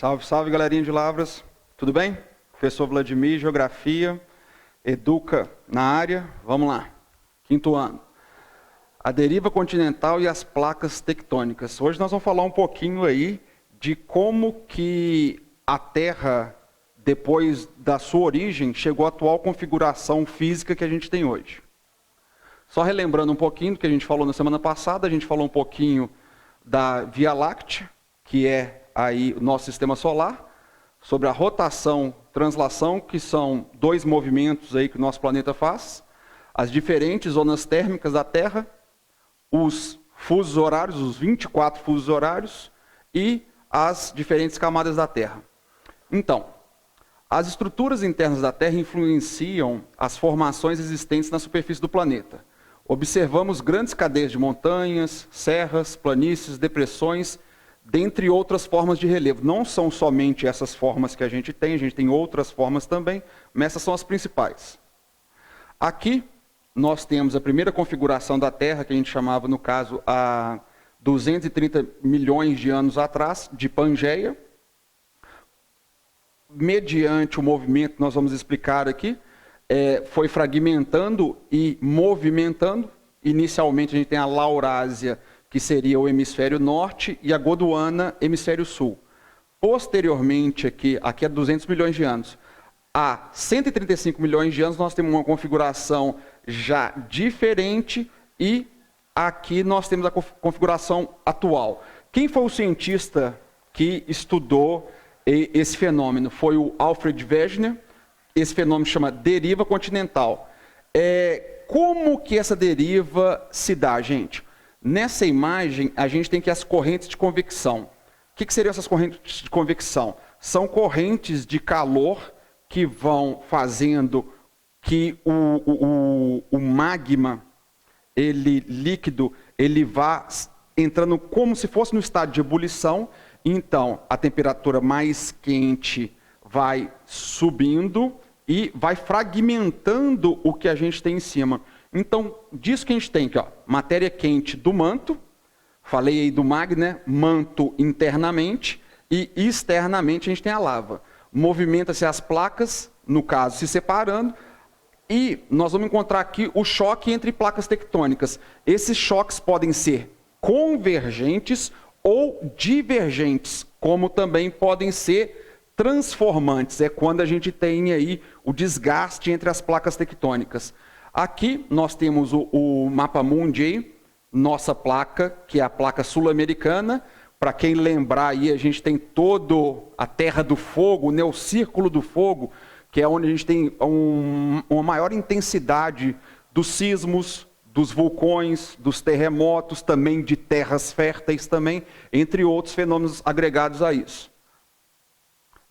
Salve, salve, galerinha de Lavras. Tudo bem? Professor Vladimir, Geografia, Educa na área. Vamos lá. 5º ano. A deriva continental e as placas tectônicas. Hoje nós vamos falar um pouquinho aí de como que a Terra, depois da sua origem, chegou à atual configuração física que a gente tem hoje. Só relembrando um pouquinho do que a gente falou na semana passada, a gente falou um pouquinho da Via Láctea, que é aí o nosso sistema solar, sobre a rotação, translação, que são 2 movimentos aí que o nosso planeta faz, as diferentes zonas térmicas da Terra, os fusos horários, os 24 fusos horários e as diferentes camadas da Terra. Então, as estruturas internas da Terra influenciam as formações existentes na superfície do planeta. Observamos grandes cadeias de montanhas, serras, planícies, depressões, dentre outras formas de relevo. Não são somente essas formas que a gente tem outras formas também, mas essas são as principais. Aqui nós temos a primeira configuração da Terra, que a gente chamava, no caso, há 230 milhões de anos atrás, de Pangeia. Mediante o movimento, nós vamos explicar aqui, foi fragmentando e movimentando. Inicialmente a gente tem a Laurásia, que seria o hemisfério norte, e a Gondwana, hemisfério sul. Posteriormente, aqui há 200 milhões de anos, há 135 milhões de anos, nós temos uma configuração já diferente, e aqui nós temos a configuração atual. Quem foi o cientista que estudou esse fenômeno? Foi o Alfred Wegener. Esse fenômeno chama deriva continental. Como que essa deriva se dá, gente? Nessa imagem, a gente tem aqui as correntes de convecção. O que seriam essas correntes de convecção? São correntes de calor que vão fazendo que o magma, líquido, ele vá entrando como se fosse no estado de ebulição. Então, a temperatura mais quente vai subindo e vai fragmentando o que a gente tem em cima. Então, disso que a gente tem aqui, ó, matéria quente do manto, falei aí do magma, né? Manto internamente, e externamente a gente tem a lava. Movimenta-se as placas, no caso, se separando, e nós vamos encontrar aqui o choque entre placas tectônicas. Esses choques podem ser convergentes ou divergentes, como também podem ser transformantes. É quando a gente tem aí o desgaste entre as placas tectônicas. Aqui nós temos o mapa mundi, nossa placa, que é a placa sul-americana. Para quem lembrar aí, a gente tem todo a Terra do Fogo, né, o Círculo do Fogo, que é onde a gente tem uma maior intensidade dos sismos, dos vulcões, dos terremotos, também de terras férteis também, entre outros fenômenos agregados a isso.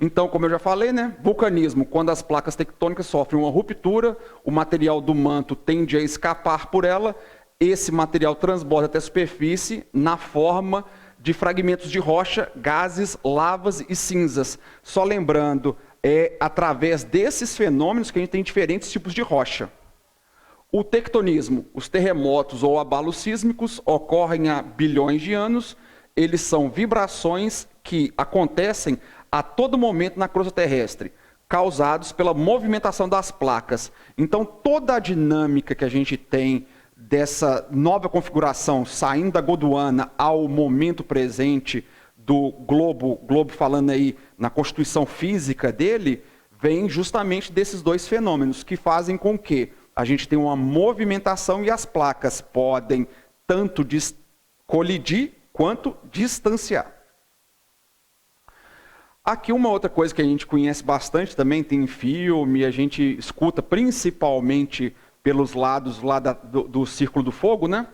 Então, como eu já falei, né, vulcanismo, quando as placas tectônicas sofrem uma ruptura, o material do manto tende a escapar por ela, esse material transborda até a superfície na forma de fragmentos de rocha, gases, lavas e cinzas. Só lembrando, é através desses fenômenos que a gente tem diferentes tipos de rocha. O tectonismo, os terremotos ou abalos sísmicos ocorrem há bilhões de anos, eles são vibrações que acontecem a todo momento na crosta terrestre, causados pela movimentação das placas. Então, toda a dinâmica que a gente tem dessa nova configuração, saindo da Gondwana ao momento presente do globo falando aí na constituição física dele, vem justamente desses 2 fenômenos, que fazem com que a gente tenha uma movimentação e as placas podem tanto colidir quanto distanciar. Aqui uma outra coisa que a gente conhece bastante também, tem filme, a gente escuta principalmente pelos lados lá do Círculo do Fogo, né?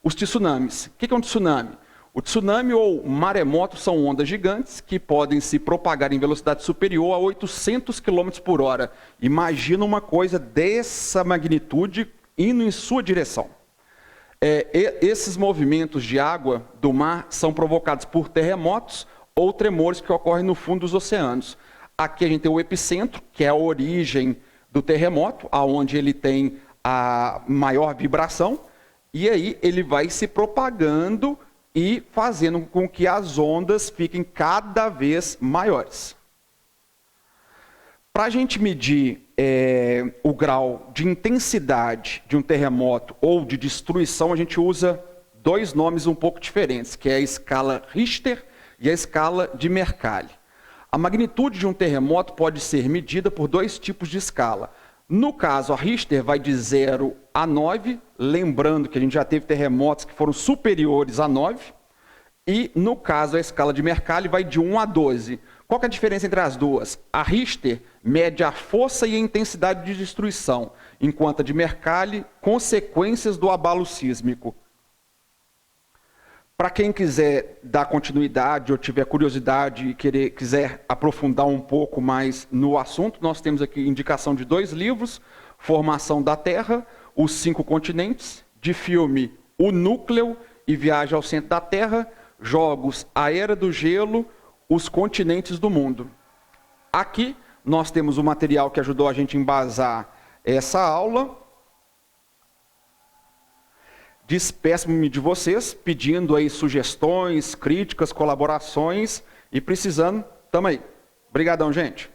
Os tsunamis. O que é um tsunami? O tsunami ou maremoto são ondas gigantes que podem se propagar em velocidade superior a 800 km por hora. Imagina uma coisa dessa magnitude indo em sua direção. Esses movimentos de água do mar são provocados por terremotos ou tremores que ocorrem no fundo dos oceanos. Aqui a gente tem o epicentro, que é a origem do terremoto, aonde ele tem a maior vibração, e aí ele vai se propagando e fazendo com que as ondas fiquem cada vez maiores. Para a gente medir o grau de intensidade de um terremoto ou de destruição, a gente usa dois nomes um pouco diferentes, que é a escala Richter e a escala de Mercalli. A magnitude de um terremoto pode ser medida por dois tipos de escala. No caso, a Richter vai de 0 a 9, lembrando que a gente já teve terremotos que foram superiores a 9. E, no caso, a escala de Mercalli vai de 1 a 12. Qual que é a diferença entre as duas? A Richter mede a força e a intensidade de destruição, enquanto a de Mercalli, consequências do abalo sísmico. Para quem quiser dar continuidade ou tiver curiosidade e quiser aprofundar um pouco mais no assunto, nós temos aqui indicação de 2 livros, Formação da Terra, Os 5 Continentes, de filme O Núcleo e Viagem ao Centro da Terra, jogos A Era do Gelo, Os Continentes do Mundo. Aqui nós temos o material que ajudou a gente a embasar essa aula. Despeço-me de vocês, pedindo aí sugestões, críticas, colaborações e precisando, tamo aí. Obrigadão, gente.